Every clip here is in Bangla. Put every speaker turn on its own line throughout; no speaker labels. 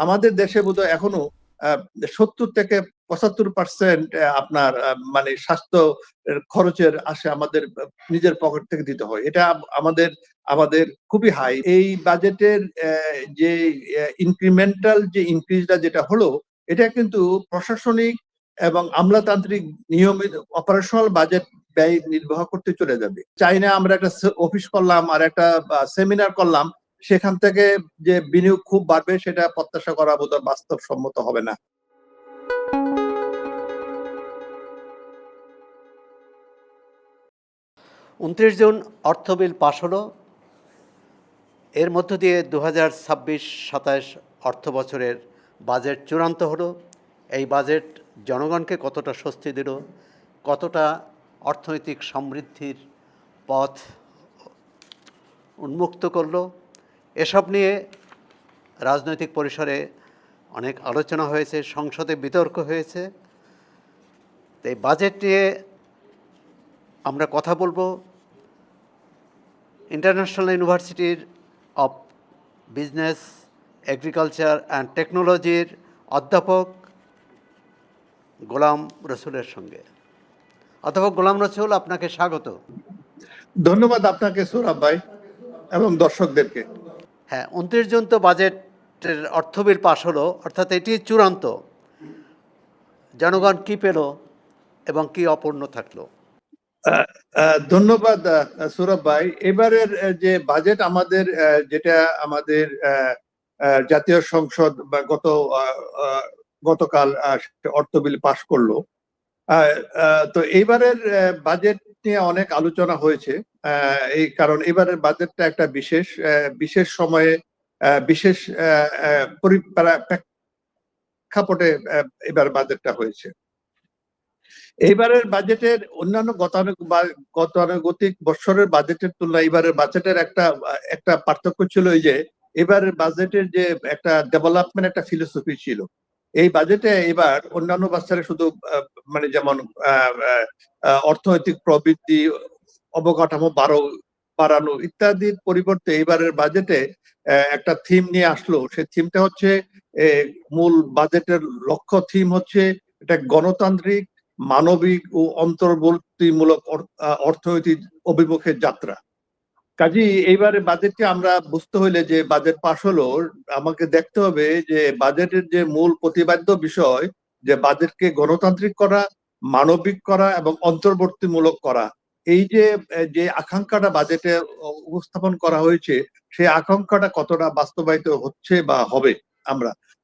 আমাদের দেশে বোধহয় এখনো 70 থেকে 75% আপনার মানে স্বাস্থ্য খরচের আসে আমাদের নিজের পকেট থেকে দিতে হয়। এটা আমাদের আমাদের খুবই হাই। এই বাজেটের যে ইনক্রিমেন্টাল যে ইনক্রিজটা যেটা হলো, এটা কিন্তু প্রশাসনিক এবং আমলাতান্ত্রিক নিয়মিত অপারেশনাল বাজেট ব্যয় নির্বাহ করতে চলে যাবে। চাইনা আমরা একটা অফিস করলাম আর একটা সেমিনার করলাম, সেখান থেকে যে বিনিয়োগ খুব বাড়বে সেটা প্রত্যাশা করা বোধহয় বাস্তবসম্মত হবে না।
29 জুন অর্থ বিল পাশ হলো। এর মধ্য দিয়ে 2026-27 অর্থ বছরের বাজেট চূড়ান্ত হলো। এই বাজেট জনগণকে কতটা স্বস্তি দিল, কতটা অর্থনৈতিক সমৃদ্ধির পথ উন্মুক্ত করলো, এসব নিয়ে রাজনৈতিক পরিসরে অনেক আলোচনা হয়েছে, সংসদে বিতর্ক হয়েছে। এই বাজেট নিয়ে আমরা কথা বলবো ইন্টারন্যাশনাল ইউনিভার্সিটির অফ বিজনেস, এগ্রিকালচার অ্যান্ড টেকনোলজির অধ্যাপক গোলাম রসুলের সঙ্গে। অধ্যাপক গোলাম রসুল, আপনাকে স্বাগত।
ধন্যবাদ আপনাকে সৌরভ ভাই এবং দর্শকদেরকে।
হ্যাঁ, 29 জুন তো বাজেটের অর্থ বিল পাশ হলো, অর্থাৎ এটি চূড়ান্ত। জনগণ কি পেল এবং কি অপূর্ণ থাকলো?
ধন্যবাদ সৌরভ ভাই। এবারের যে বাজেট আমাদের, যেটা আমাদের জাতীয় সংসদ বা গতকাল অর্থ বিল পাশ করলো, তো এইবারের বাজেট নিয়ে অনেক আলোচনা হয়েছে। এই কারণ এবারের বাজেটটা একটা বিশেষ সময়ে বিশেষ প্রেক্ষাপটে এবার বাজেটটা হয়েছে। এইবারের বাজেটের অন্যান্য গতানুগতিক বছরের বাজেটের তুলনায় এবারের বাজেটের একটা পার্থক্য ছিল এই যে এবারের বাজেটের যে একটা ডেভেলপমেন্ট একটা ফিলোসফি ছিল। এই বাজেটে এবার অন্যান্য বছরে শুধু মানে যেমন অর্থনৈতিক প্রবৃদ্ধি, অবকাঠামো বাড়ানো ইত্যাদির পরিবর্তে এবারের বাজেটে একটা থিম নিয়ে আসলো। সেই থিমটা হচ্ছে মূল বাজেটের লক্ষ্য থিম হচ্ছে এটা গণতান্ত্রিক, মানবিক ও অন্তর্বর্তীমূলক অর্থনৈতিক অভিমুখের যাত্রা। কাজী এইবারে বাজেটকে আমরা বুঝতে হইলে যে বাজেট পাশ হলো, আমাকে দেখতে হবে যে বাজেটের যে মূল প্রতিপাদ্য বিষয়, যে বাজেটকে গণতান্ত্রিক করা, মানবিক করা এবং অন্তর্বর্তীমূলক করা। এই যে আকাঙ্ক্ষাটা বাজেটে উপস্থাপন করা হয়েছে, সেই আকাঙ্ক্ষাটা কতটা বাস্তবায়িত হচ্ছে বা হবে।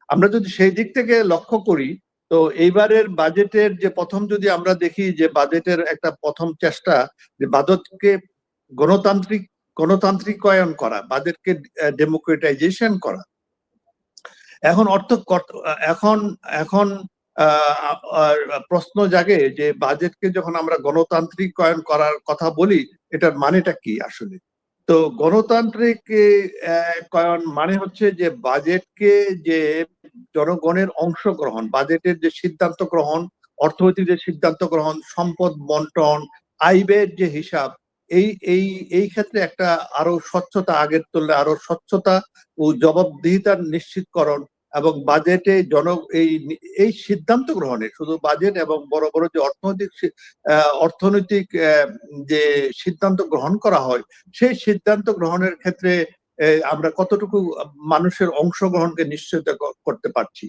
আমরা যদি সেই দিক থেকে লক্ষ্য করি, তো এইবারের বাজেটের যে প্রথম যদি আমরা দেখি যে বাজেটের একটা প্রথম চেষ্টা যে বাজেটকে গণতান্ত্রিকায়ন করা, বাজেটকে ডেমোক্রেটাইজেশন করা। এখন এখন এখন প্রশ্ন জাগে যে বাজেটকে যখন আমরা গণতান্ত্রিকায়ন করার কথা বলি, এটার মানেটা কি আসলে? তো গণতান্ত্রিক কয়ন মানে হচ্ছে যে বাজেটকে যে জনগণের অংশগ্রহণ, বাজেটের যে সিদ্ধান্ত গ্রহণ, অর্থনৈতিক যে সিদ্ধান্ত গ্রহণ, সম্পদ বন্টন, আয় ব্যয়ের যে হিসাব, এই এই এই ক্ষেত্রে একটা আরো স্বচ্ছতা, আগের তুলনায় আরো স্বচ্ছতা ও জবাবদিহিতার নিশ্চিতকরণ এবং বাজেটে এই সিদ্ধান্ত গ্রহণে শুধু বাজেট এবং বড় বড় যে অর্থনৈতিক যে সিদ্ধান্ত গ্রহণ করা হয়, সেই সিদ্ধান্ত গ্রহণের ক্ষেত্রে আমরা কতটুকু মানুষের অংশগ্রহণকে নিশ্চিত করতে পারছি।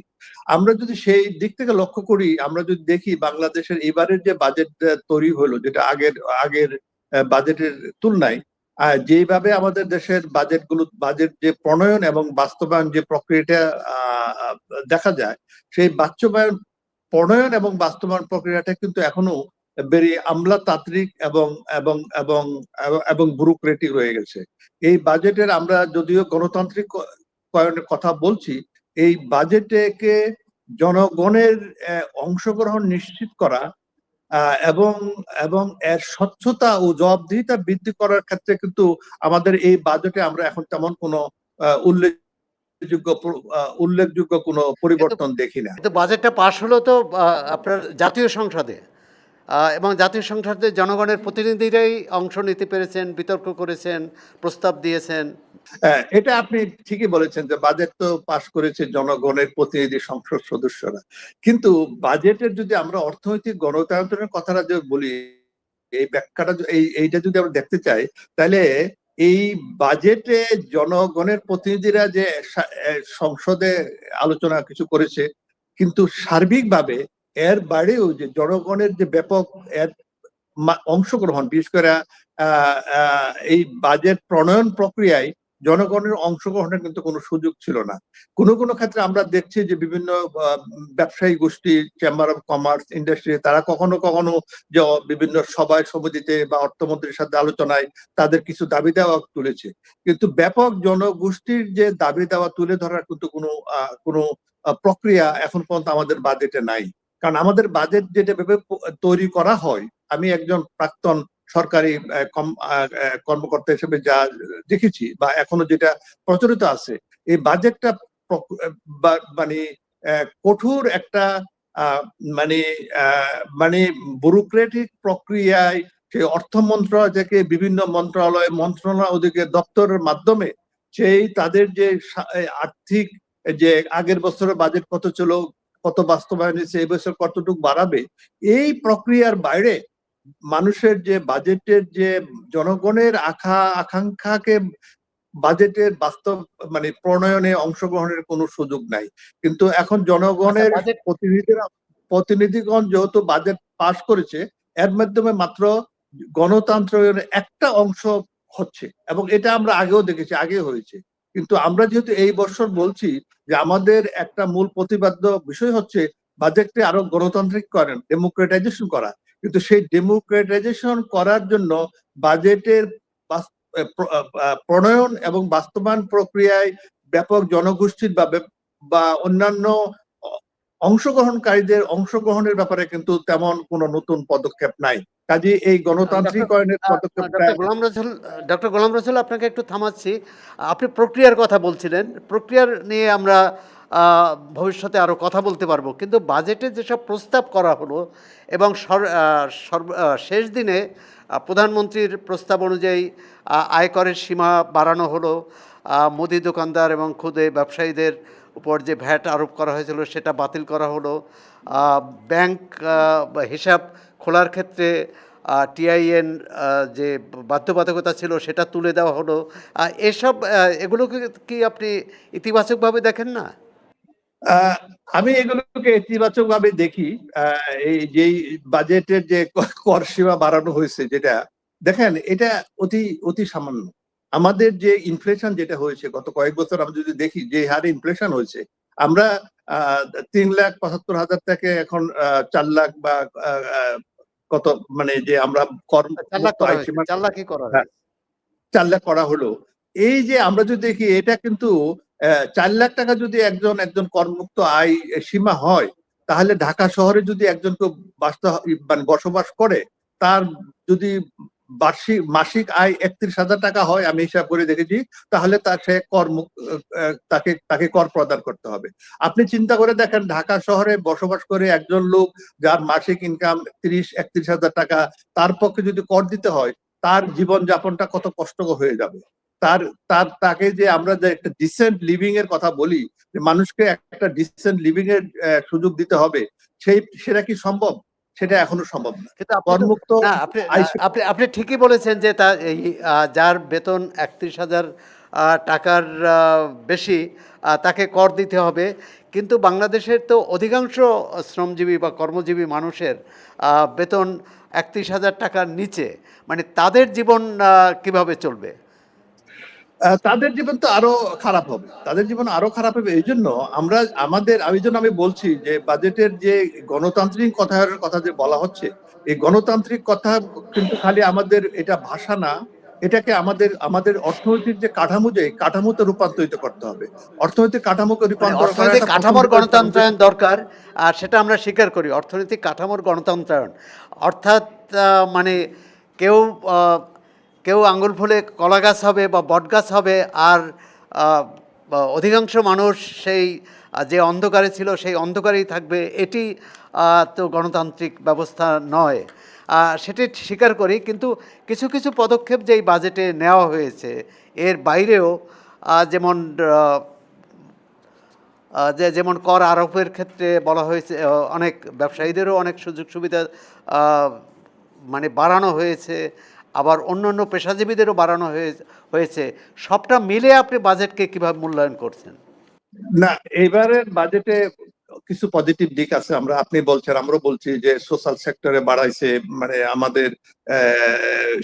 আমরা যদি সেই দিক থেকে লক্ষ্য করি, আমরা যদি দেখি বাংলাদেশের এবারের যে বাজেট তৈরি হলো, যেটা আগের বাজেটের তুলনায় যেভাবে আমাদের দেশের বাজেট যে প্রণয়ন এবং বাস্তবায়ন যে প্রক্রিয়াটা দেখা যায়, সেই প্রণয়ন এবং বাস্তবায়ন প্রক্রিয়াটা কিন্তু এখনো বেরি আমলাতান্ত্রিক এবং এবং এবং এবং ব্যুরোক্রেটিক রয়ে গেছে। এই বাজেটের আমরা যদিও গণতান্ত্রিক কথা বলছি, এই বাজেটকে জনগণের অংশগ্রহণ নিশ্চিত করা এবং এবং এর স্বচ্ছতা ও জবাবদিহিতা বৃদ্ধি করার ক্ষেত্রে কিন্তু আমাদের এই বাজেটে আমরা এখন তেমন কোনো উল্লেখযোগ্য কোনো পরিবর্তন দেখি না।
বাজেটটা পাশ হলো তো আপনার জাতীয় সংসদে, এবং জাতীয় সংসদে জনগণের প্রতিনিধিরাই অংশ নিতে পেরেছেন, বিতর্ক করেছেন, প্রস্তাব দিয়েছেন।
হ্যাঁ, এটা আপনি ঠিকই বলেছেন যে বাজেট তো পাশ করেছে জনগণের প্রতিনিধি সংসদ সদস্যরা, কিন্তু বাজেটের যদি আমরা অর্থনৈতিক গণতন্ত্রের কথাটা যদি বলি, এই ব্যাখ্যাটা এইটা যদি আমরা দেখতে চাই, তাহলে এই বাজেটে জনগণের প্রতিনিধিরা যে সংসদে আলোচনা কিছু করেছে, কিন্তু সার্বিকভাবে এর বাইরেও যে জনগণের যে ব্যাপক এর অংশগ্রহণ, বিশেষ করে এই বাজেট প্রণয়ন প্রক্রিয়ায় জনগণের অংশগ্রহণের কিন্তু কোনো সুযোগ ছিল না। কোনো কোনো ক্ষেত্রে আমরা দেখছি যে বিভিন্ন ব্যবসায়ী গোষ্ঠী, চেম্বার অফ কমার্স, ইন্ডাস্ট্রি, তারা কখনো কখনো যে বিভিন্ন সভায় সমিতিতে বা অর্থমন্ত্রীর সাথে আলোচনায় তাদের কিছু দাবি দেওয়া তুলেছে, কিন্তু ব্যাপক জনগোষ্ঠীর যে দাবি দেওয়া তুলে ধরার কিন্তু কোনো প্রক্রিয়া এখন পর্যন্ত আমাদের বাজেটে নাই। কারণ আমাদের বাজেট যেটা ভেবে তৈরি করা হয়, আমি একজন প্রাক্তন সরকারি কর্মকর্তা হিসেবে যা দেখেছি বা এখনো যেটা প্রচলিত আছে, এই বাজেটটা মানে কঠোর একটা মানে মানে ব্যুরোক্রেটিক প্রক্রিয়ায় সেই অর্থ মন্ত্রণালয় থেকে বিভিন্ন মন্ত্রণালয় ওদিকে দপ্তরের মাধ্যমে সেই তাদের যে আর্থিক যে আগের বছরের বাজেট কত ছিল, কত বাস্তবায়ন হয়েছে, এই বছর কতটুকু বাড়াবে, এই প্রক্রিয়ার বাইরে মানুষের যে বাজেটের যে জনগণের আকাঙ্ক্ষাকে বাজেটের বাস্তব প্রণয়নে অংশগ্রহণের কোনো সুযোগ নাই। কিন্তু এখন জনগণের প্রতিনিধিগণ যেহেতু বাজেট পাস করেছে, এর মাধ্যমে মাত্র গণতন্ত্রের একটা অংশ হচ্ছে, এবং এটা আমরা আগেও দেখেছি, আগে হয়েছে। কিন্তু আমরা যেহেতু এই বছর বলছি যে আমাদের একটা মূল প্রতিপাদ্য বিষয় হচ্ছে বাজেটকে আরো গণতান্ত্রিক করেন, ডেমোক্রেটাইজেশন করা, কিন্তু সেই ডেমোক্রেটাইজেশন করার জন্য বাজেটের প্রণয়ন এবং বাস্তবায়ন প্রক্রিয়ায় ব্যাপক জনগোষ্ঠীর বা অন্যান্য অংশগ্রহণকারীদের অংশগ্রহণের ব্যাপারে কিন্তু তেমন কোনো নতুন পদক্ষেপ নাই। কাজে এই গণতান্ত্রিকরণের পদক্ষেপটা
ডক্টর গোলাম রসুল, আপনাকে একটু থামাচ্ছি। আপনি প্রক্রিয়ার কথা বলছিলেন, প্রক্রিয়ার নিয়ে আমরা ভবিষ্যতে আরও কথা বলতে পারবো, কিন্তু বাজেটে যেসব প্রস্তাব করা হলো এবং শেষ দিনে প্রধানমন্ত্রীর প্রস্তাব অনুযায়ী আয়করের সীমা বাড়ানো হলো, মুদি দোকানদার এবং ক্ষুদে ব্যবসায়ীদের উপর যে ভ্যাট আরোপ করা হয়েছিল সেটা বাতিল করা হলো, ব্যাংক হিসাব খোলার ক্ষেত্রে টিআইএন যে বাধ্যবাধকতা ছিল সেটা তুলে দেওয়া হলো। এগুলোকে কি আপনি ইতিবাচকভাবে দেখেন না?
আমি এগুলোকে ইতিবাচক ভাবে দেখি। এই যেই বাজেটের যে কর সীমা বাড়ানো হয়েছে, যেটা দেখেন এটা অতি অতি সামান্য। আমাদের যে ইনফ্লেশন যেটা হয়েছে গত কয়েক বছর, আমরা যদি দেখি যে হারে ইনফ্লেশন হয়েছে, আমরা 3,75,000 থেকে এখন 4 লাখ বা কত যে আমরা কর
4 লাখই করা হয়।
4 লাখ করা হলো। এই যে আমরা যদি দেখি, এটা কিন্তু 4 লাখ টাকা যদি একজন করমুক্ত আয় সীমা হয়, তাহলে ঢাকা শহরে যদি একজন কেউ বসবাস করে, তার যদি মাসিক আয় 31,000 টাকা হয়, আমি হিসাব করে দেখেছি, তাহলে সে তাকে কর প্রদান করতে হবে। আপনি চিন্তা করে দেখেন, ঢাকা শহরে বসবাস করে একজন লোক যার মাসিক ইনকাম 30-31,000 টাকা, তার পক্ষে যদি কর দিতে হয়, তার জীবন যাপনটা কত কষ্টকর হয়ে যাবে। তাকে যে আমরা যে একটা ডিসেন্ট লিভিং এর কথা বলি, যে মানুষকে একটা ডিসেন্ট লিভিং এর সুযোগ দিতে হবে, সেটা কি সম্ভব? সেটা এখনো সম্ভব না। করমুক্ত
আপনি ঠিকই বলেছেন যে যার বেতন 31,000 টাকার বেশি তাকে কর দিতে হবে, কিন্তু বাংলাদেশের তো অধিকাংশ শ্রমজীবী বা কর্মজীবী মানুষের বেতন 31,000 টাকার নিচে, তাদের জীবন কিভাবে চলবে?
তাদের জীবন তো আরো খারাপ হবে, তাদের জীবন আরো খারাপ হবে। এই জন্য আমি বলছি যে বাজেটের যে গণতান্ত্রিক কথা যে বলা হচ্ছে, এই গণতান্ত্রিক কথা কিন্তু খালি আমাদের এটা ভাষা না, এটাকে আমাদের অর্থনৈতিক যে কাঠামোতে রূপান্তরিত করতে হবে। অর্থনৈতিক কাঠামোকে
অর্থনৈতিক কাঠামোর গণতন্ত্রায়ন দরকার, আর সেটা আমরা স্বীকার করি। অর্থনৈতিক কাঠামোর গণতন্ত্রায়ন অর্থাৎ কেউ কেউ আঙ্গুল ফুলে কলা গাছ হবে বা বট গাছ হবে, আর অধিকাংশ মানুষ সেই যে অন্ধকারে ছিল সেই অন্ধকারেই থাকবে, এটি তো গণতান্ত্রিক ব্যবস্থা নয়। সেটি স্বীকার করি, কিন্তু কিছু কিছু পদক্ষেপ যেই বাজেটে নেওয়া হয়েছে এর বাইরেও যেমন যেমন কর আরোপের ক্ষেত্রে বলা হয়েছে, অনেক ব্যবসায়ীদেরও অনেক সুযোগ সুবিধা মানে বাড়ানো হয়েছে, আবার অন্য অন্য পেশাজীবীদেরও বাড়ানো হয়েছে। সবটা মিলে আপনি বাজেটকে কিভাবে মূল্যায়ন করছেন?
না, এবারের বাজেটে কিছু পজিটিভ দিক আছে। আপনি বলছেন, আমরাও বলছি যে সোশ্যাল সেক্টরে বাড়াইছে, মানে আমাদের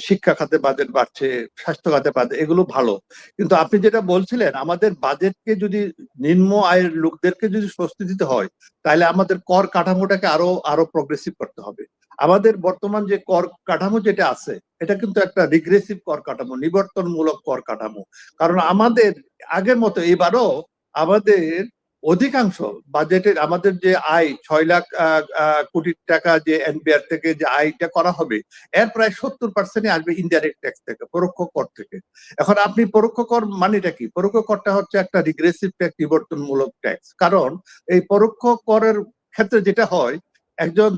শিক্ষা খাতে বাজেট বাড়ছে, স্বাস্থ্য খাতে বাজেট, এগুলো ভালো। কিন্তু আপনি যেটা বলছিলেন, আমাদের বাজেটকে যদি নিম্ন আয়ের লোকদেরকে যদি স্বস্তি দিতে হয়, তাহলে আমাদের কর কাঠামোটাকে আরো আরো প্রগ্রেসিভ করতে হবে। আমাদের বর্তমান যে কর কাঠামো যেটা আছে, এটা কিন্তু একটা রিগ্রেসিভ কর কাঠামো, নিবর্তনমূলক কর কাঠামো। কারণ আমাদের আগের মতো এবারও আমাদের অধিকাংশ বাজেটের, আমাদের যে আয় 6 লাখ কোটি টাকা যে এনবিআর থেকে যে আয়টা করা হবে, এর প্রায় 70% আসবে ইনডাইরেক্ট ট্যাক্স থেকে, পরোক্ষ কর থেকে। এখন আপনি পরোক্ষ কর মানেটা কি? পরোক্ষ করটা হচ্ছে একটা রিগ্রেসিভ ট্যাক্স, বিবর্তনমূলক ট্যাক্স। কারণ এই পরোক্ষ করের ক্ষেত্রে যেটা হয়, একজন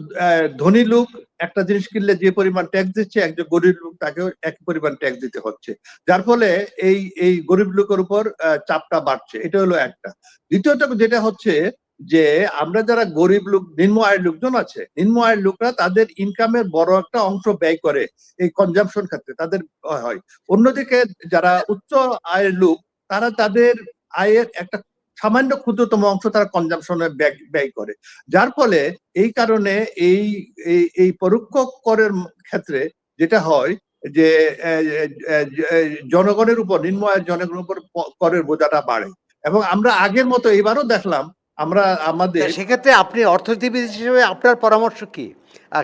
ধনী লোক একটা জিনিস কিনলে যে পরিমাণ ট্যাক্স দিচ্ছে, একজন গরিব লোক তাকেও এক পরিমাণ ট্যাক্স দিতে হচ্ছে, যার ফলে এই এই গরিব লোকের উপর চাপটা বাড়ছে। এটা হলো একটা। দ্বিতীয়ত যেটা হচ্ছে যে আমরা যারা গরিব লোক, নিম্ন আয়ের লোকজন আছে, নিম্ন আয়ের লোকরা তাদের ইনকামের বড় একটা অংশ ব্যয় করে এই কনজাম্পশন ক্ষেত্রে, তাদের হয়। অন্যদিকে যারা উচ্চ আয়ের লোক, তারা তাদের আয়ের একটা সামান্য ক্ষুদ্রতম অংশ তারা কনজাম্পশনে ব্যয় করে, যার ফলে এই কারণে এই এই পরোক্ষ করের ক্ষেত্রে যেটা হয় যে জনগণের উপর, নিম্ন আয়ের জনগণের উপর করের বোঝাটা বাড়ে। এবং আমরা আগের মতো এবারও দেখলাম, আমরা আমাদের
সেক্ষেত্রে আপনি অর্থনীতিবিদ হিসেবে আপনার পরামর্শ কি?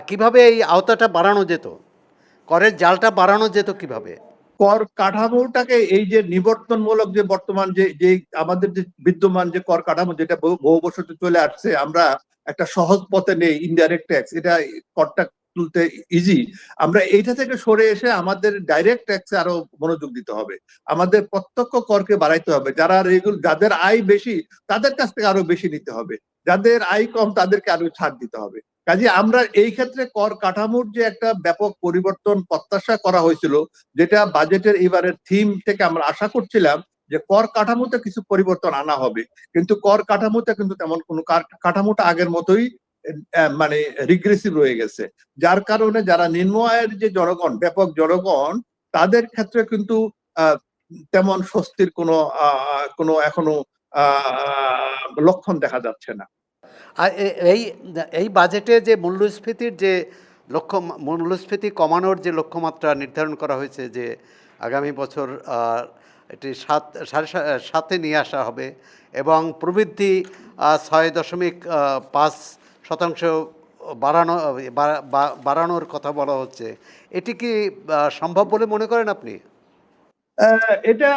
কিভাবে এই আওতাটা বাড়ানো যেত, করের জালটা বাড়ানো যেত কিভাবে?
কর কাঠামোটাকে, এই যে নিবর্তনমূলক যে বর্তমান যে যে আমাদের যে বিদ্যমান যে কর কাঠামো, যেটা বহু বছর চলে আসছে, আমরা একটা সহজ পথে নেই, ইনডাইরেক্ট ট্যাক্স, এটা করটা তুলতে ইজি। আমরা এইটা থেকে সরে এসে আমাদের ডাইরেক্ট ট্যাক্সে আরো মনোযোগ দিতে হবে। আমাদের প্রত্যক্ষ করকে বাড়াইতে হবে। যাদের আয় বেশি তাদের কাছ থেকে আরো বেশি নিতে হবে, যাদের আয় কম তাদেরকে আরো ছাড় দিতে হবে। কাজে আমরা এই ক্ষেত্রে কর কাঠামোর যে একটা ব্যাপক পরিবর্তন প্রত্যাশা করা হয়েছিল, যেটা বাজেটের এবারের থিম থেকে আমরা আশা করছিলাম যে কর কাঠামোতে কিছু পরিবর্তন আনা হবে, কিন্তু কর কাঠামোতে কিন্তু তেমন কোনো কাঠামোটা আগের মতোই মানে রিগ্রেসিভ রয়ে গেছে। যার কারণে যারা নিম্ন আয়ের যে জনগণ, ব্যাপক জনগণ, তাদের ক্ষেত্রে কিন্তু তেমন স্বস্তির কোনো এখনো লক্ষণ দেখা যাচ্ছে না।
আর এই এই বাজেটে যে মূল্যস্ফীতির যে মূল্যস্ফীতি কমানোর যে লক্ষ্যমাত্রা নির্ধারণ করা হয়েছে, যে আগামী বছর এটি 7.5-এ নিয়ে আসা হবে, এবং প্রবৃদ্ধি 6.5% বাড়ানোর কথা বলা হচ্ছে, এটি কি সম্ভব বলে মনে করেন আপনি?
এটা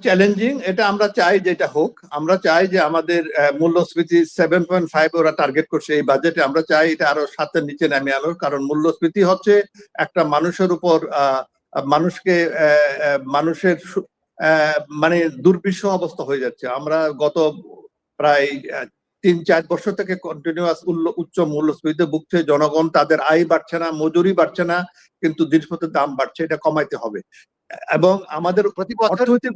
চ্যালেঞ্জিং। এটা আমরা চাই যে এটা হোক। আমরা চাই যে আমাদের মূল্যস্ফীতি 7.5 ওরা টার্গেট করছে এই বাজেটে। আমরা চাই এটা আরো 7-এর নিচে নামে আনোর। কারণ মূল্যস্ফীতি হচ্ছে একটা মানুষের উপর মানুষকে মানুষের মানে দুর্বিষহ অবস্থা হয়ে যাচ্ছে। আমরা গত প্রায় 3-4 বছর থেকে কন্টিনিউয়াস উচ্চ মূল্যস্ফীতিতে ভুগছে জনগণ। তাদের আয় বাড়ছে না, মজুরি বাড়ছে না, কিন্তু জিনিসপত্রের দাম বাড়ছে। এটা কমাইতে হবে এবং আমাদের
প্রতি বছর
অর্থনৈতিক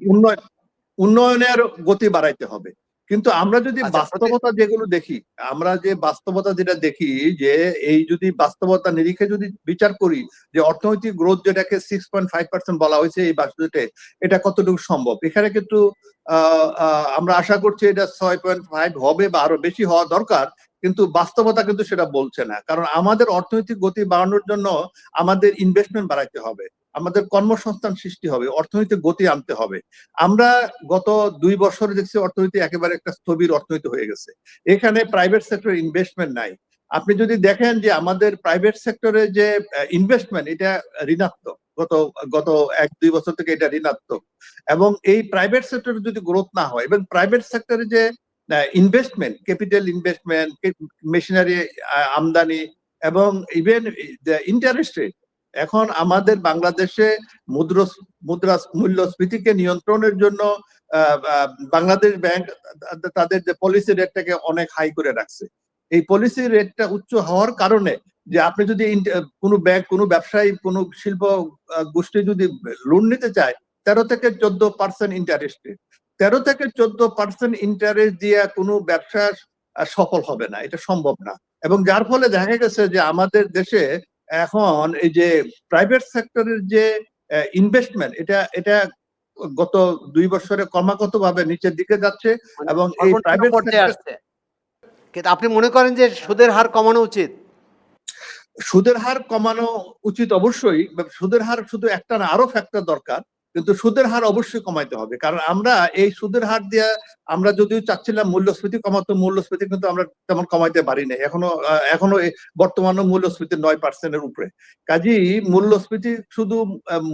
উন্নয়নের গতি বাড়াইতে হবে। কিন্তু আমরা যদি
আচ্ছা,
বাস্তবতা যেগুলো দেখি, আমরা যে বাস্তবতা যেটা দেখি, যে এই যদি বাস্তবতা নিরিখে যদি বিচার করি যে অর্থনৈতিক গ্রোথ যেটাকে 6.5% বলা হয়েছে এই বাজেটে, এটা কতটুকু সম্ভব, এখানে কিন্তু আমরা আশা করছি এটা 6.5 হবে বা আরো বেশি হওয়া দরকার। কিন্তু বাস্তবতা কিন্তু সেটা বলছে না। কারণ আমাদের অর্থনৈতিক গতি বাড়ানোর জন্য আমাদের ইনভেস্টমেন্ট বাড়াইতে হবে, আমাদের কর্মসংস্থান সৃষ্টি হবে, অর্থনৈতিক গতি আনতে হবে। আমরা গত 2 বছর দেখছি অর্থনীতি একেবারে একটা স্থবির অর্থনীতি হয়ে গেছে। এখানে প্রাইভেট সেক্টর ইনভেস্টমেন্ট নাই। আপনি যদি দেখেন যে আমাদের প্রাইভেট সেক্টরে যে ইনভেস্টমেন্ট, এটা ঋণাত্মক। গত গত 1-2 বছর থেকে এটা ঋণাত্মক। এবং এই প্রাইভেট সেক্টরে যদি গ্রোথ না হয়, এবং প্রাইভেট সেক্টরে যে ইনভেস্টমেন্ট, ক্যাপিটাল ইনভেস্টমেন্ট, মেশিনারি আমদানি, এবং ইভেন ইন্টারেস্ট রেট, এখন আমাদের বাংলাদেশে মুদ্রা মূল্যস্ফীতিকে নিয়ন্ত্রণের জন্য বাংলাদেশ ব্যাংক তাদের যে পলিসি রেটটাকে অনেক হাই করে রাখছে। এই পলিসি রেটটা উচ্চ হওয়ার কারণে যে আপনি যদি কোনো ব্যাংক, কোনো ব্যবসায়ী, কোনো শিল্প গোষ্ঠী যদি লোন নিতে চায় 13 থেকে 14% ইন্টারেস্ট রেট, 13 থেকে 14% ইন্টারেস্ট দিয়ে কোনো ব্যবসা সফল হবে না, এটা সম্ভব না। এবং যার ফলে দেখা গেছে যে আমাদের দেশে এখন এই যে প্রাইভেট সেক্টরের যে ইনভেস্টমেন্ট, এটা গত 2 বছরে ক্রমাগত ভাবে নিচের দিকে যাচ্ছে
মানে
এবং এই
সর্বনিম্ন
প্রাইভেট
পর্যায়ে
সেক্টর।
আসছে। কিন্তু আপনি মনে করেন যে সুদের হার কমানো উচিত?
সুদের হার কমানো উচিত অবশ্যই। সুদের হার শুধু একটা না, আরো ফ্যাক্টর দরকার, কিন্তু সুদের হার অবশ্যই কমাইতে হবে। কারণ আমরা এই সুদের হার দিয়ে আমরা যদিও চাচ্ছিলাম মূল্যস্ফীতি কমাতে, মূল্যস্ফীতি কিন্তু আমরা তেমন কমাইতে পারি না এখনো বর্তমানে মূল্যস্ফীতি 9%-এর উপরে। কাজেই মূল্যস্ফীতি শুধু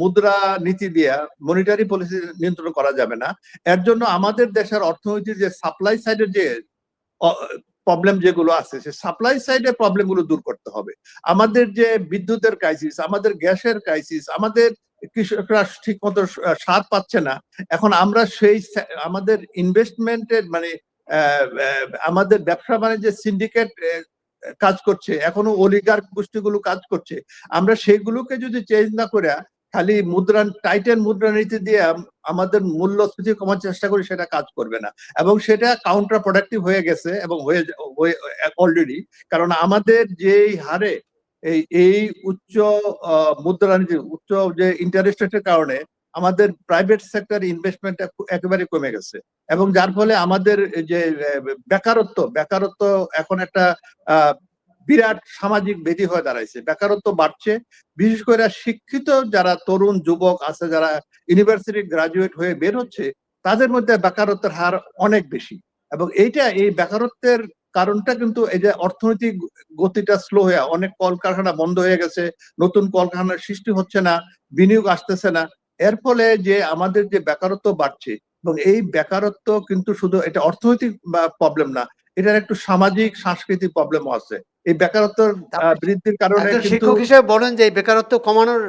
মুদ্রা নীতি দিয়া, মনিটারি পলিসি নিয়ন্ত্রণ করা যাবে না। এর জন্য আমাদের দেশের অর্থনীতির যে সাপ্লাই সাইডের যে প্রবলেম যেগুলো আছে, সে সাপ্লাই সাইডের প্রবলেম গুলো দূর করতে হবে। আমাদের যে বিদ্যুতের ক্রাইসিস, আমাদের গ্যাসের ক্রাইসিস, আমাদের কৃষকরা ঠিক মতো সার পাচ্ছে না। এখন আমরা সেই আমাদের ইনভেস্টমেন্টের মানে আমাদের ব্যবসা বাণিজ্যের সিন্ডিকেট কাজ করছে, এখনো অলিগার্ক গোষ্ঠীগুলো কাজ করছে। আমরা সেগুলোকে যদি চেঞ্জ না করে খালি টাইটেন মুদ্রানীতি দিয়ে আমাদের মূল্যস্ফীতি কমার চেষ্টা করি, সেটা কাজ করবে না। এবং সেটা কাউন্টার প্রোডাক্টিভ হয়ে গেছে এবং হয়ে অলরেডি। কারণ আমাদের যেই হারে এই উচ্চ মুদ্রানীতি, উচ্চ যে ইন্টারেস্ট রেটের কারণে আমাদের প্রাইভেট সেক্টর ইনভেস্টমেন্ট একেবারে কমে গেছে। এবং যার ফলে আমাদের যে বেকারত্ব এখন একটা বিরাট সামাজিক ব্যাধি হয়ে দাঁড়াইছে। বেকারত্ব বাড়ছে, বিশেষ করে শিক্ষিত যারা তরুণ যুবক আছে, যারা ইউনিভার্সিটি গ্রাজুয়েট হয়ে বের হচ্ছে, তাদের মধ্যে বেকারত্বের হার অনেক বেশি। এবং এই বেকারত্বের কারণটা কিন্তু এই যে অর্থনৈতিক গতিটা স্লো হয়ে অনেক কলকারখানা বন্ধ হয়ে গেছে, নতুন কলকারখানার সৃষ্টি হচ্ছে না, বিনিয়োগ আসতেছে না। এর ফলে যে আমাদের যে বেকারত্ব বাড়ছে, এবং এই বেকারত্ব কিন্তু শুধু এটা অর্থনৈতিক প্রবলেম না, এটার একটু সামাজিক সাংস্কৃতিক প্রবলেমও আছে। এই বেকারত্ব বৃদ্ধির কারণে
একজন
কিন্তু
শিক্ষক হিসেবে বলেন যে এই বেকারত্ব কমানোর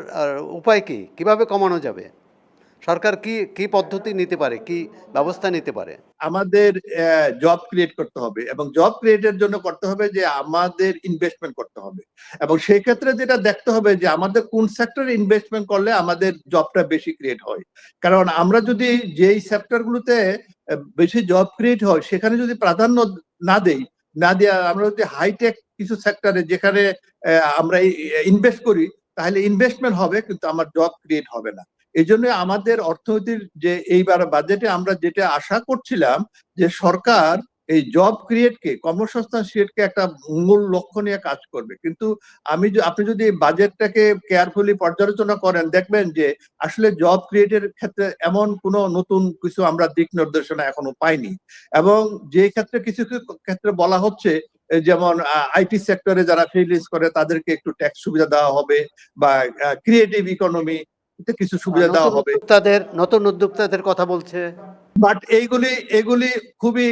উপায় কি, কিভাবে কমানো যাবে? সরকার কি কি পদ্ধতি নিতে পারে, কি ব্যবস্থা নিতে পারে?
আমাদের জব ক্রিয়েট করতে হবে, এবং জব ক্রিয়েটের জন্য করতে হবে যে আমাদের ইনভেস্টমেন্ট করতে হবে। এবং সেই ক্ষেত্রে যেটা দেখতে হবে যে আমাদের কোন সেক্টরে ইনভেস্টমেন্ট করলে আমাদের জবটা বেশি ক্রিয়েট হয়। কারণ আমরা যদি যেই সেক্টরগুলোতে বেশি জব ক্রিয়েট হয় সেখানে যদি প্রাধান্য না দিয়ে আমরা যদি হাইটেক কিছু সেক্টরে যেখানে আমরা ইনভেস্ট করি, তাহলে ইনভেস্টমেন্ট হবে কিন্তু আমার জব ক্রিয়েট হবে না। এই জন্য আমাদের অর্থনীতির যে এইবার বাজেটে আমরা যেটা আশা করছিলাম যে সরকার এই জব ক্রিয়েটকে, কর্মসংস্থান সৃষ্টিকে একটা মূল লক্ষ্য নিয়ে কাজ করবে, কিন্তু আপনি যদি বাজেটটাকে কেয়ারফুলি পর্যালোচনা করেন, দেখবেন যে আসলে জব ক্রিয়েটের ক্ষেত্রে এমন কোনো নতুন কিছু আমরা দিক নির্দেশনা এখনো পাইনি। এবং যে ক্ষেত্রে কিছু কিছু ক্ষেত্রে বলা হচ্ছে, যেমন আইটি সেক্টরে যারা ফ্রিল্যান্স করে তাদেরকে একটু ট্যাক্স সুবিধা দেওয়া হবে, বা ক্রিয়েটিভ ইকোনমি কিছু সুবিধা দেওয়া হবে।
নতুন উদ্যোক্তাদের কথা বলছে,
বাট এগুলি খুবই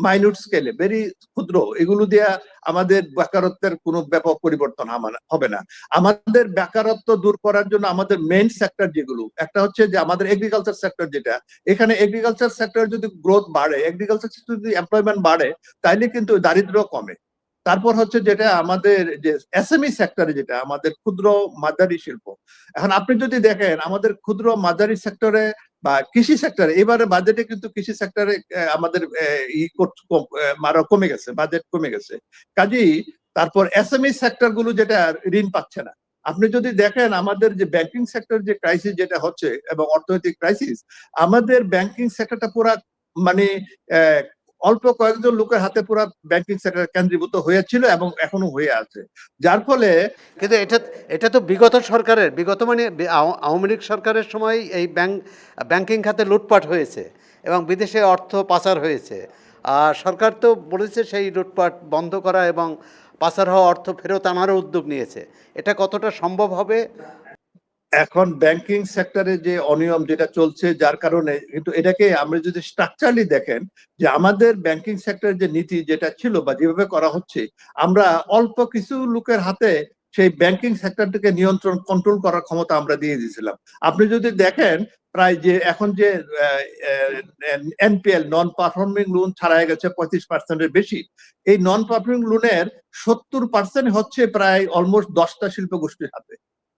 মাইনিউট স্কেলে, ভেরি ক্ষুদ্র। এগুলো দিয়ে আমাদের বেকারত্বের কোনো ব্যাপক পরিবর্তন হবে না। আমাদের বেকারত্ব দূর করার জন্য আমাদের মেইন সেক্টর যেগুলো, একটা হচ্ছে যে আমাদের এগ্রিকালচার সেক্টর, যেটা এখানে এগ্রিকালচার সেক্টর যদি গ্রোথ বাড়ে, এগ্রিকালচার যদি এমপ্লয়মেন্ট বাড়ে, তাইলে কিন্তু দারিদ্র কমে। তারপর হচ্ছে যেটা আমাদের যে এসএমই সেক্টরে, যেটা আমাদের ক্ষুদ্র মাঝারি শিল্প। এখন আপনি যদি দেখেন আমাদের ক্ষুদ্র মাঝারি সেক্টরে বা কৃষি সেক্টরে, এবারে বাজেটে কিন্তু কৃষি সেক্টরে আমাদের আরো কমে গেছে, বাজেট কমে গেছে। কাজেই তারপর এসএমই সেক্টর গুলো যেটা ঋণ পাচ্ছে না। আপনি যদি দেখেন আমাদের যে ব্যাংকিং সেক্টর যে ক্রাইসিস যেটা হচ্ছে এবং অর্থনৈতিক ক্রাইসিস, আমাদের ব্যাংকিং সেক্টরটা পুরা মানে অল্প কয়েকজন লোকের হাতে পুরা ব্যাংকিং সেক্টর কেন্দ্রীভূত হয়েছিল এবং এখনো হয়ে আছে। যার ফলে
কিন্তু এটা তো বিগত মানে আওয়ামী লীগ সরকারের সময় এই ব্যাংকিং খাতে লুটপাট হয়েছে এবং বিদেশে অর্থ পাচার হয়েছে। আর সরকার তো বলেছে সেই লুটপাট বন্ধ করা এবং পাচার হওয়া অর্থ ফেরত আনারও উদ্যোগ নিয়েছে। এটা কতটা সম্ভব হবে?
এখন ব্যাংকিং সেক্টরে যে অনিয়ম যেটা চলছে, যার কারণে কিন্তু এটাকে আমরা যদি স্ট্রাকচারালি দেখেন যে আমাদের ব্যাংকিং সেক্টরের যে নীতি যেটা ছিল বা যেভাবে করা হচ্ছে, আমরা অল্প কিছু লোকের হাতে সেই ব্যাংকিং সেক্টরটাকে নিয়ন্ত্রণ কন্ট্রোল করার ক্ষমতা আমরা দিয়ে দিয়েছিলাম। আপনি যদি দেখেন প্রায় যে এখন যে এনপিএল নন পারফর্মিং লোন ছাড়া গেছে 35%-এর বেশি, এই নন পারফর্মিং লোনের 70% হচ্ছে প্রায় অলমোস্ট 10টা শিল্প গোষ্ঠীর হাতে।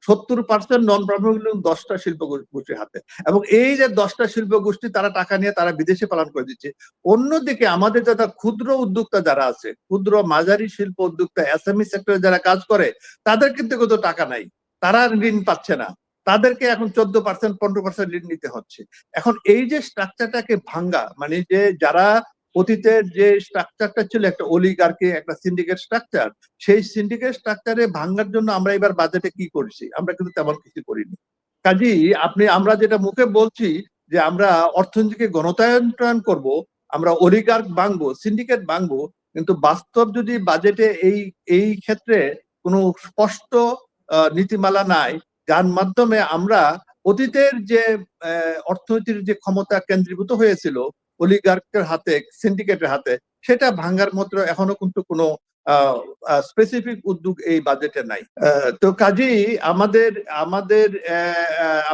70% নন পারফর্মিং লোন 10টা শিল্প গোষ্ঠীর হাতে, এবং এই যে 10টা শিল্প গোষ্ঠী তারা টাকা নিয়ে তারা বিদেশে পালন করে দিচ্ছে। অন্যদিকে আমাদের যারা ক্ষুদ্র উদ্যোক্তা যারা আছে, ক্ষুদ্র মাঝারি শিল্প উদ্যোক্তা, এসএমই সেক্টরে যারা কাজ করে, তাদের কিন্তু কোনো টাকা নাই, তারা ঋণ পাচ্ছে না, তাদেরকে এখন 14% 15% ঋণ নিতে হচ্ছে। এখন এই যে স্ট্রাকচারটাকে ভাঙ্গা, মানে যে যারা অতীতের যে স্ট্রাকচারটা ছিল একটা অলিগার্কি, একটা সিন্ডিকেট স্ট্রাকচার, সেই সিন্ডিকেট স্ট্রাকচারে ভাঙ্গার জন্য আমরা এবার বাজেটে কি করেছি? আমরা কিন্তু তেমন কিছু করিনি। কাজেই আমরা যেটা মুখে বলছি যে আমরা অর্থনীতিকে গণতায়ন করব, আমরা অলিগার্ক ভাঙবো, সিন্ডিকেট ভাঙবো, কিন্তু বাস্তব যদি বাজেটে এই ক্ষেত্রে কোনো স্পষ্ট নীতিমালা নাই, যার মাধ্যমে আমরা অতীতের যে অর্থনীতির যে ক্ষমতা কেন্দ্রীভূত হয়েছিল অলিগার্কের হাতে, সিন্ডিকেটের হাতে, সেটা ভাঙ্গার মতো এখনো কিন্তু কোনো স্পেসিফিক উদ্যোগ এই বাজেটে নাই। তো কাজেই আমাদের আমাদের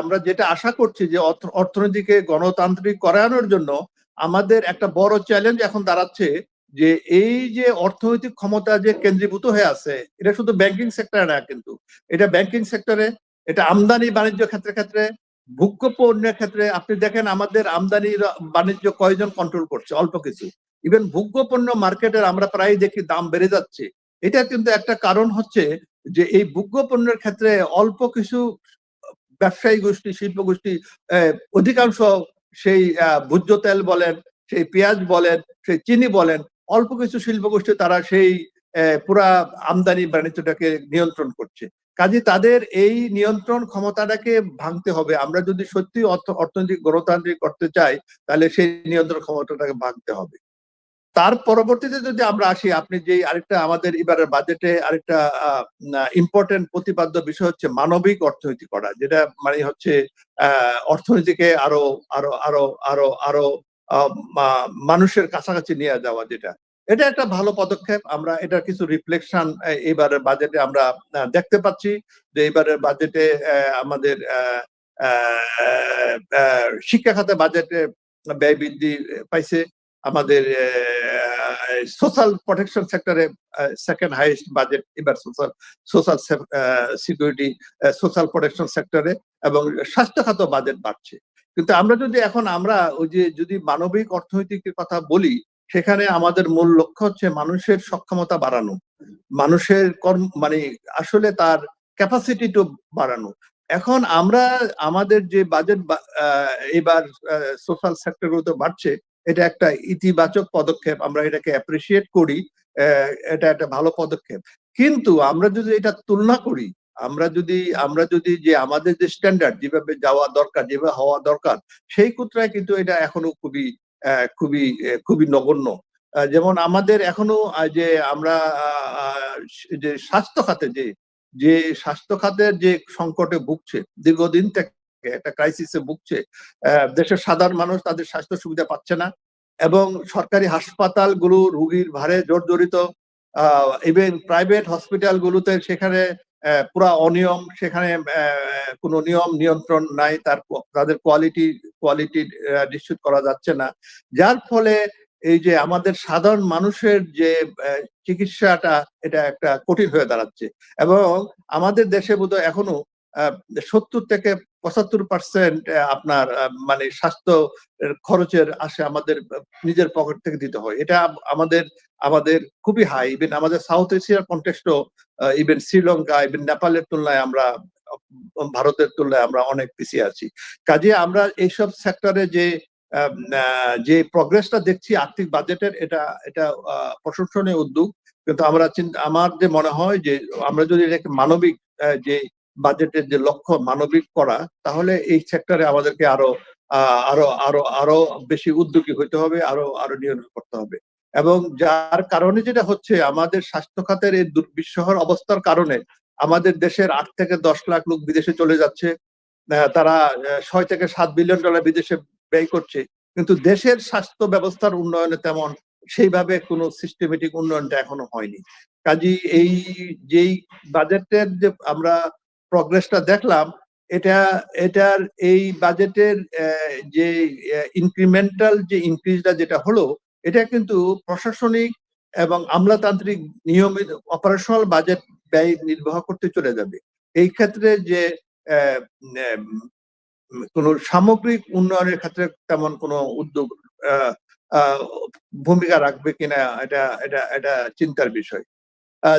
আমরা যেটা আশা করছি যে অর্থনীতিকে গণতান্ত্রিক করানোর জন্য আমাদের একটা বড় চ্যালেঞ্জ এখন দাঁড়াচ্ছে যে এই যে অর্থনৈতিক ক্ষমতা যে কেন্দ্রীভূত হয়ে আছে, এটা শুধু ব্যাংকিং সেক্টরে না, কিন্তু এটা ব্যাংকিং সেক্টরে, এটা আমদানি বাণিজ্য ক্ষেত্রে, ভোগ্য পণ্যের ক্ষেত্রে। আপনি দেখেন আমাদের আমদানি বাণিজ্য কয়জন কন্ট্রোল করছে? অল্প কিছু। ইভেন ভোগ্য পণ্য মার্কেটের আমরা প্রায় দেখি দাম বেড়ে যাচ্ছে। এটা কিন্তু একটা কারণ হচ্ছে যে এই ভোগ্য পণ্যের ক্ষেত্রে অল্প কিছু ব্যবসায়ী গোষ্ঠী, শিল্প গোষ্ঠী, অধিকাংশ সেই ভোজ্য তেল বলেন, সেই পেঁয়াজ বলেন, সেই চিনি বলেন, অল্প কিছু শিল্প গোষ্ঠী তারা সেই পুরা আমদানি বাণিজ্যটাকে নিয়ন্ত্রণ করছে। কাজে তাদের এই নিয়ন্ত্রণ ক্ষমতাটাকে ভাঙতে হবে। আমরা যদি সত্যি অর্থনৈতিক গণতান্ত্রিক করতে চাই, তাহলে সেই নিয়ন্ত্রণ ক্ষমতাটাকে ভাঙতে হবে। তার পরবর্তীতে যদি আমরা আসি, আপনি যে আরেকটা আমাদের এবারের বাজেটে আরেকটা ইম্পর্টেন্ট প্রতিপাদ্য বিষয় হচ্ছে মানবিক অর্থনীতি করা, যেটা মানে হচ্ছে অর্থনীতিকে আরো আরো আরো আরো আরো মানুষের কাছাকাছি নিয়ে যাওয়া, যেটা এটা একটা ভালো পদক্ষেপ। আমরা এটার কিছু রিফ্লেকশন এবারের বাজেটে আমরা দেখতে পাচ্ছি, যে এবারের বাজেটে আমাদের শিক্ষা খাতে বাজেটে ব্যয় বৃদ্ধি পাইছে, আমাদের সোশ্যাল প্রোটেকশন সেক্টরে সেকেন্ড হাইয়েস্ট বাজেট এবার সোশ্যাল সিকিউরিটি, সোশ্যাল প্রোটেকশন সেক্টরে, এবং স্বাস্থ্য খাত বাজেট বাড়ছে। কিন্তু আমরা যদি আমরা ওই যে যদি মানবিক অর্থনৈতিকের কথা বলি, সেখানে আমাদের মূল লক্ষ্য হচ্ছে মানুষের সক্ষমতা বাড়ানো, মানুষের মানে আসলে তার ক্যাপাসিটি টু বাড়ানো। এখন আমরা আমাদের যে বাজেট এবার সোশ্যাল সেক্টরগুলোতে বাড়ছে, এটা একটা ইতিবাচক পদক্ষেপ, আমরা এটাকে অ্যাপ্রিসিয়েট করি, এটা একটা ভালো পদক্ষেপ। কিন্তু আমরা যদি এটা তুলনা করি, আমরা যদি যে আমাদের যে স্ট্যান্ডার্ড, যেভাবে যাওয়া দরকার, যেভাবে হওয়া দরকার, সেই ক্ষেত্রে কিন্তু এটা এখনো খুবই খুবই খুবই নগণ্য। যেমন আমাদের এখনো যে আমরা যে স্বাস্থ্য খাতে যে স্বাস্থ্য খাতের যে সংকটে ভুগছে, দীর্ঘদিন থেকে একটা ক্রাইসিসে ভুগছে, দেশের সাধারণ মানুষ তাদের স্বাস্থ্য সুবিধা পাচ্ছে না, এবং সরকারি হাসপাতালগুলো রোগীর ভারে জর্জরিত, ইভেন প্রাইভেট হসপিটাল গুলোতে সেখানে পুরা অনিয়ম, সেখানে কোনো নিয়ন্ত্রণ নাই, তাদের কোয়ালিটি নিশ্চিত করা যাচ্ছে না, যার ফলে এই যে আমাদের সাধারণ মানুষের যে চিকিৎসাটা, এটা একটা কঠিন হয়ে দাঁড়াচ্ছে। এবং আমাদের দেশে বোধহয় এখনো 70 থেকে 75% আপনার মানে স্বাস্থ্য খরচের আসে আমাদের নিজের পকেট থেকে দিতে হয়। এটা আমাদের খুবই হাই। ইভেন আমাদের সাউথ এশিয়ার কনটেক্সটও, ইভেন শ্রীলঙ্কা, ইভেন নেপালের তুলনায় আমরা, ভারতের তুলনায় আমরা অনেক পিছিয়ে আছি। কাজে আমরা এইসব সেক্টরে যে প্রগ্রেসটা দেখছি আর্থিক বাজেটের, এটা প্রশংসনীয় উদ্যোগ। কিন্তু আমার যে মনে হয় যে আমরা যদি এটাকে মানবিক, যে বাজেটের যে লক্ষ্য মানবিক করা, তাহলে এই সেক্টরে আমাদেরকে আরো আরো আরো আরো বেশি উদ্যোগী হইতে হবে, আরো নিয়ন্ত্রণ করতে হবে। এবং যার কারণে যেটা হচ্ছে, আমাদের স্বাস্থ্য খাতের এই দুর্বিষহ অবস্থার কারণে আমাদের দেশের 8 থেকে 10 লাখ লোক বিদেশে চলে যাচ্ছে। তারা 6 থেকে 7 বিলিয়ন ডলার বিদেশে ব্যয় করছে, কিন্তু দেশের স্বাস্থ্য ব্যবস্থার উন্নয়নে তেমন সেইভাবে কোনো সিস্টেমেটিক উন্নয়নটা এখনো হয়নি। কাজেই এই যেই বাজেটের যে আমরা প্রগ্রেসটা দেখলাম, এটা এটার এই বাজেটের যে ইনক্রিমেন্টাল যে ইনক্রিজটা যেটা হলো, এটা কিন্তু প্রশাসনিক এবং আমলাতান্ত্রিক নিয়মিত অপারেশনাল বাজেট ব্যয় নির্বাহ করতে চলে যাবে। এই ক্ষেত্রে যে আহ, কোন সামগ্রিক উন্নয়নের ক্ষেত্রে তেমন কোনো উদ্যোগ আহ, আহ, ভূমিকা রাখবে কিনা, এটা এটা এটা চিন্তার বিষয়।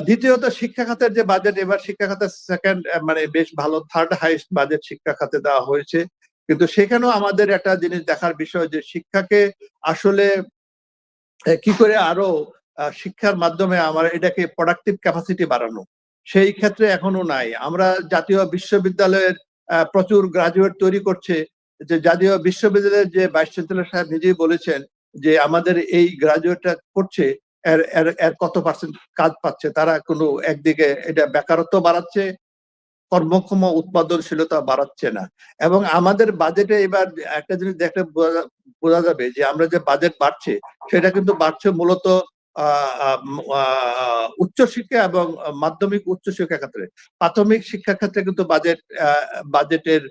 দ্বিতীয়ত শিক্ষা খাতের যে বাজেট, এবার শিক্ষা খাতের সেকেন্ড মানে বেশ ভালো, থার্ড হাইস্ট বাজেট শিক্ষা খাতে দেওয়া হয়েছে। কিন্তু সেখানেও আমাদের একটা জিনিস দেখার বিষয় যে শিক্ষাকে আসলে কি করে আরো শিক্ষার মাধ্যমে আমার এটাকে প্রোডাক্টিভ ক্যাপাসিটি বাড়ানো, সেই ক্ষেত্রে এখনো নাই। আমরা জাতীয় বিশ্ববিদ্যালয়ের প্রচুর গ্রাজুয়েট তৈরি করছে, যে জাতীয় বিশ্ববিদ্যালয়ের যে ভাইস চ্যান্সেলর সাহেব নিজেই বলেছেন যে আমাদের এই গ্রাজুয়েটটা করছে, এর এর এর কত পার্সেন্ট কাজ পাচ্ছে তারা, কোনো একদিকে এটা বেকারত্ব বাড়াচ্ছে, কর্মক্ষম উৎপাদনশীলতা বাড়াচ্ছে না। এবং আমাদের বাজেটে এবার একটা জিনিস দেখলে বোঝা যাবে যে আমরা যে বাজেট বাড়ছে, সেটা কিন্তু বাড়ছে মূলত উচ্চশিক্ষা এবং মাধ্যমিক উচ্চশিক্ষা ক্ষেত্রে। প্রাথমিক শিক্ষা ক্ষেত্রে কিন্তু বাজেটের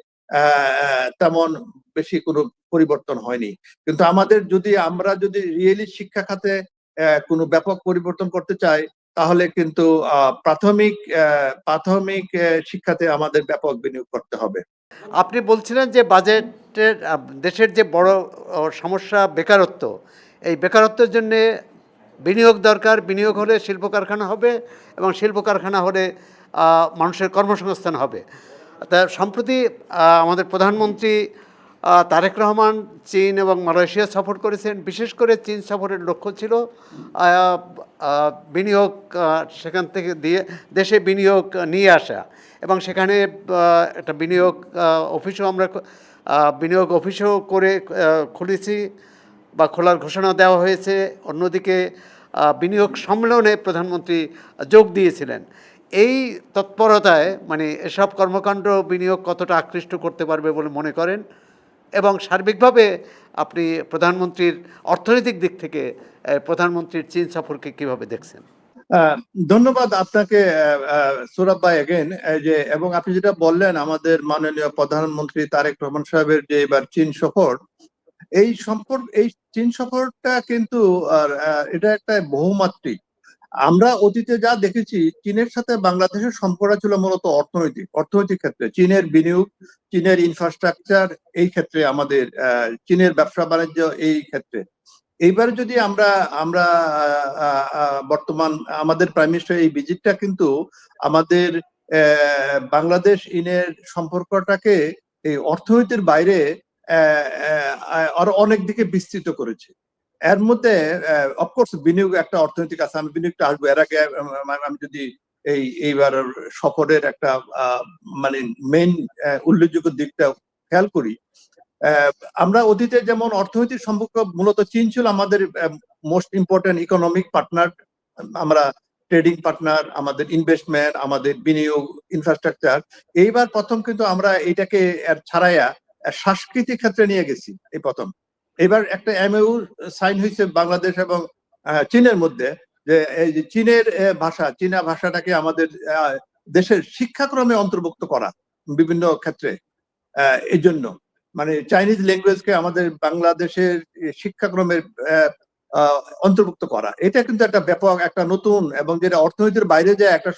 তেমন বেশি কোনো পরিবর্তন হয়নি। কিন্তু আমাদের আমরা যদি রিয়েলি শিক্ষা খাতে কোনো ব্যাপক পরিবর্তন করতে চাই, তাহলে কিন্তু প্রাথমিক শিক্ষাতে আমাদের ব্যাপক বিনিয়োগ করতে হবে।
আপনি বলছিলেন যে বাজেটের দেশের যে বড় সমস্যা বেকারত্ব, এই বেকারত্বের জন্যে বিনিয়োগ দরকার। বিনিয়োগ হলে শিল্প কারখানা হবে এবং শিল্প কারখানা হলে মানুষের কর্মসংস্থান হবে। তা সম্প্রতি আমাদের প্রধানমন্ত্রী তারেক রহমান চীন এবং মালয়েশিয়া সফর করেছেন। বিশেষ করে চীন সফরের লক্ষ্য ছিল বিনিয়োগ সেখান থেকে দেশে বিনিয়োগ নিয়ে আসা, এবং সেখানে একটা বিনিয়োগ অফিসও আমরা বিনিয়োগ অফিসও খুলেছি বা খোলার ঘোষণা দেওয়া হয়েছে। অন্যদিকে বিনিয়োগ সম্মেলনে প্রধানমন্ত্রী যোগ দিয়েছিলেন। এই তৎপরতায় মানে এসব কর্মকাণ্ড বিনিয়োগ কতটা আকৃষ্ট করতে পারবে বলে মনে করেন, এবং সার্বিকভাবে আপনি প্রধানমন্ত্রীর অর্থনৈতিক দিক থেকে প্রধানমন্ত্রীর চীন সফরকে কিভাবে দেখছেন?
ধন্যবাদ আপনাকে সৌরভ ভাই এগেন। যে এবং আপনি যেটা বললেন, আমাদের মাননীয় প্রধানমন্ত্রী তারেক রহমান সাহেবের যে এবার চীন সফর, এই চীন সফরটা কিন্তু এটা একটা বহুমাত্রিক। আমরা অতীতে যা দেখেছি, চীনের সাথে বাংলাদেশের সম্পর্ক ছিল মূলত অর্থনৈতিক ক্ষেত্রে। চীনের বিনিয়োগ, চীনের ইনফ্রাস্ট্রাকচার, এই ক্ষেত্রে আমাদের চীনের ব্যবসা বাণিজ্য, এই ক্ষেত্রে। এইবার যদি আমরা আমরা বর্তমান আমাদের প্রাইম মিনিস্টার এই ভিজিটটা কিন্তু আমাদের বাংলাদেশ ইনের সম্পর্কটাকে এই অর্থনীতির বাইরে আরো অনেক দিকে বিস্তৃত করেছে। এর মধ্যে অফকোর্স বিনিয়োগ একটা অর্থনৈতিক আছে, আমি বিনিয়োগটা আসবো। এর আগে আমি যদি এইবার সফরের একটা মানে মেইন উল্লেখযোগ্য দিকটা খেয়াল করি, আমরা অতীতে যেমন অর্থনৈতিক সম্পর্ক মূলত চীন ছিল আমাদের মোস্ট ইম্পর্টেন্ট ইকোনমিক পার্টনার, আমরা ট্রেডিং পার্টনার, আমাদের ইনভেস্টমেন্ট, আমাদের বিনিয়োগ, ইনফ্রাস্ট্রাকচার। এইবার প্রথম কিন্তু আমরা এটাকে ছাড়াইয়া সাংস্কৃতিক ক্ষেত্রে নিয়ে গেছি এই প্রথম। এবার একটা এমইউ সাইন হয়েছে বাংলাদেশ এবং চীনের মধ্যে, যে এই যে চীনের চীনা ভাষাটাকে আমাদের দেশের শিক্ষাক্রমে অন্তর্ভুক্ত করা বিভিন্ন ক্ষেত্রে। এই জন্য মানে চাইনিজ ল্যাঙ্গুয়েজকে আমাদের বাংলাদেশের শিক্ষাক্রমের অন্তর্ভুক্ত করা, এটা কিন্তু একটা ব্যাপক একটা নতুন, এবং যেটা অর্থনীতির বাইরে যায় একটা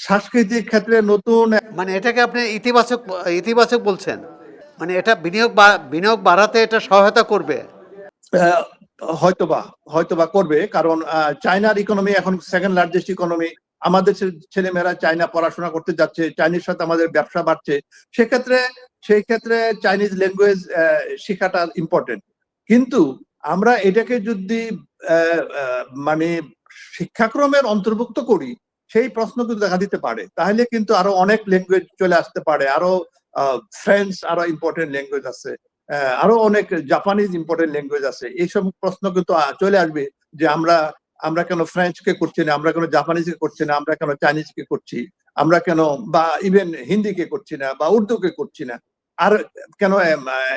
সাংস্কৃতিক ক্ষেত্রে নতুন।
মানে এটাকে আপনি ইতিবাচক ইতিবাচক বলছেন, মানে এটা বিনিয়োগ বাড়াতে এটা সহায়তা করবে।
হয়তোবা করবে, কারণ চায়নার ইকোনমি এখন সেকেন্ড লার্জেস্ট ইকোনমি। আমাদের ছেলেমেয়েরা চায়না পড়াশোনা করতে যাচ্ছে, চাইনিজ সাথে আমাদের ব্যবসা বাড়ছে। সেই ক্ষেত্রে চাইনিজ ল্যাঙ্গুয়েজ শেখাটা ইম্পর্টেন্ট। কিন্তু আমরা এটাকে যদি মানে শিক্ষাক্রমের অন্তর্ভুক্ত করি, সেই প্রশ্ন কিন্তু দেখা দিতে পারে। তাহলে কিন্তু আরো অনেক ল্যাঙ্গুয়েজ চলে আসতে পারে, আরো ফ্রেঞ্চ, আরো ইম্পর্টেন্ট ল্যাঙ্গুয়েজ আছে, আরো অনেক জাপানিজ ইম্পর্টেন্ট ল্যাঙ্গুয়েজ আছে। এইসব প্রশ্ন কিন্তু চলে আসবে যে আমরা কেন ফ্রেঞ্চকে করছি না, আমরা কেন জাপানিজকে করছি না, আমরা কেন চাইনিজকে করছি, আমরা কেন বা ইভেন হিন্দিকে করছি না বা উর্দুকে করছি না, আর কেন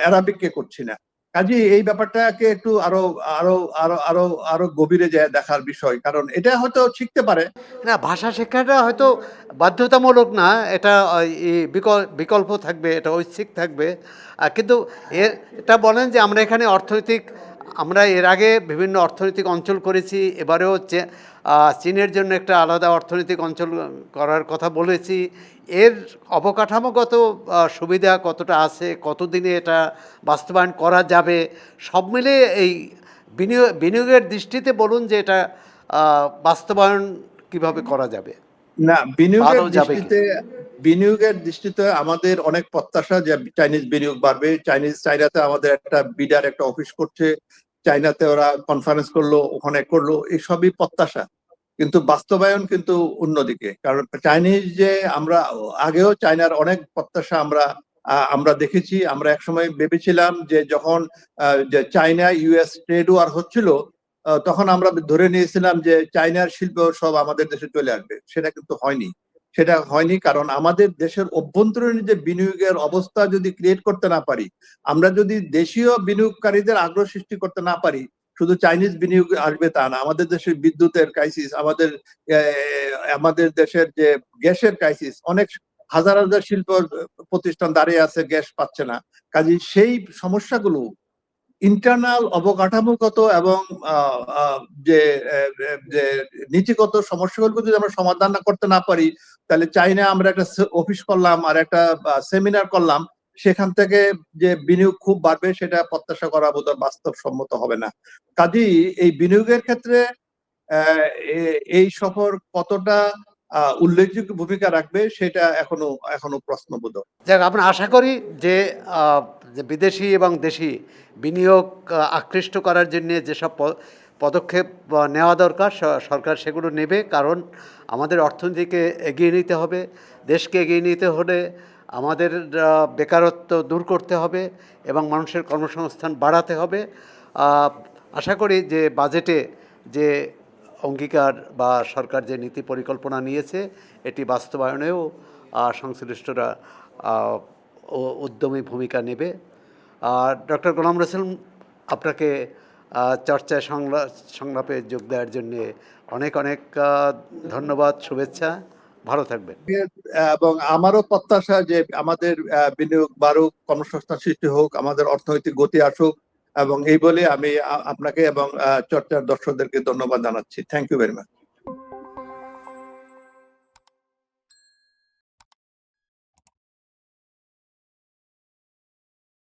অ্যারাবিককে করছি না। কাজে এই ব্যাপারটাকে একটু আরো আরো আরো আরো আরো গভীরে যায় দেখার বিষয়, কারণ এটা হয়তো শিখতে পারে।
না, ভাষা শেখাটা হয়তো বাধ্যতামূলক না, এটা বিকল্প থাকবে, এটা ঐচ্ছিক থাকবে। কিন্তু এটা বলেন যে আমরা এখানে আমরা এর আগে বিভিন্ন অর্থনৈতিক অঞ্চল করেছি, এবারেও চীনের জন্য একটা আলাদা অর্থনৈতিক অঞ্চল করার কথা বলেছি। এর অবকাঠামোগত সুবিধা কতটা আছে, কতদিনে এটা বাস্তবায়ন করা যাবে, সব মিলিয়ে এই বিনিয়োগের দৃষ্টিতে বলুন যে এটা বাস্তবায়ন কিভাবে করা যাবে,
না,
বাড়ানো যাবে কি?
বিনিয়োগের দৃষ্টিতে আমাদের অনেক প্রত্যাশা যে চাইনিজ বিনিয়োগ বাড়বে। চাইনাতে আমাদের একটা বিডার একটা অফিস করছে, চাইনাতে ওরা কনফারেন্স করলো, ওখানে করলো, এই সবই প্রত্যাশা। কিন্তু বাস্তবায়ন কিন্তু অন্যদিকে, কারণ চাইনিজ যে আমরা আগেও চায়নার অনেক প্রত্যাশা আমরা দেখেছি। আমরা একসময় ভেবেছিলাম যে যখন যে চায়না ইউএস ট্রেড ওয়ার হচ্ছিল, তখন আমরা ধরে নিয়েছিলাম যে চায়নার শিল্প সব আমাদের দেশে চলে আসবে। সেটা হয়নি, কারণ আমাদের দেশের অভ্যন্তরীণ যে বিনিয়োগের অবস্থা যদি ক্রিয়েট করতে না পারি, আমরা যদি দেশীয় বিনিয়োগকারীদের আগ্রহ সৃষ্টি করতে না পারি, শুধু চাইনিজ বিনিয়োগ আসবে তা না। আমাদের দেশের বিদ্যুতের ক্রাইসিস, আমাদের দেশের যে গ্যাসের ক্রাইসিস, অনেক হাজার হাজার শিল্প প্রতিষ্ঠান দাঁড়িয়ে আছে, গ্যাস পাচ্ছে না। কাজে সেই সমস্যাগুলো ইন্টারনাল অবকাঠামোগত এবং যে যে নীতিগত সমস্যাগুলো যদি আমরা সমাধান না করতে না পারি, তাহলে চাইনা আমরা একটা অফিস করলাম আর একটা সেমিনার করলাম, সেখান থেকে যে বিনিয়োগ খুব বাড়বে সেটা প্রত্যাশা করা বোধহয় বাস্তবসম্মত হবে না। কাজেই এই বিনিয়োগের ক্ষেত্রে এই সফর কতটা উল্লেখযোগ্য ভূমিকা রাখবে সেটা এখনো প্রশ্নবোধক।
যাক, আমরা আশা করি যে যে বিদেশি এবং দেশি বিনিয়োগ আকৃষ্ট করার জন্য যেসব পদক্ষেপ নেওয়া দরকার সরকার সেগুলো নেবে, কারণ আমাদের অর্থনীতিকে এগিয়ে নিতে হবে। দেশকে এগিয়ে নিতে হলে আমাদের বেকারত্ব দূর করতে হবে এবং মানুষের কর্মসংস্থান বাড়াতে হবে। আশা করি যে বাজেটে যে অঙ্গীকার বা সরকার যে নীতি পরিকল্পনা নিয়েছে, এটি বাস্তবায়নেও সংশ্লিষ্টরা উদ্যমী ভূমিকা নেবে। ডক্টর গোলাম রসুল, আপনাকে চর্চায় সংলাপে যোগ দেওয়ার জন্যে অনেক অনেক ধন্যবাদ, শুভেচ্ছা, ভালো থাকবেন।
এবং আমারও প্রত্যাশা যে আমাদের বিনিয়োগ বাড়ুক, কর্মসংস্থান সৃষ্টি হোক, আমাদের অর্থনৈতিক গতি আসুক, এবং এই বলে আমি আপনাকে এবং চর্চার দর্শকদেরকে ধন্যবাদ জানাচ্ছি। Thank you very much.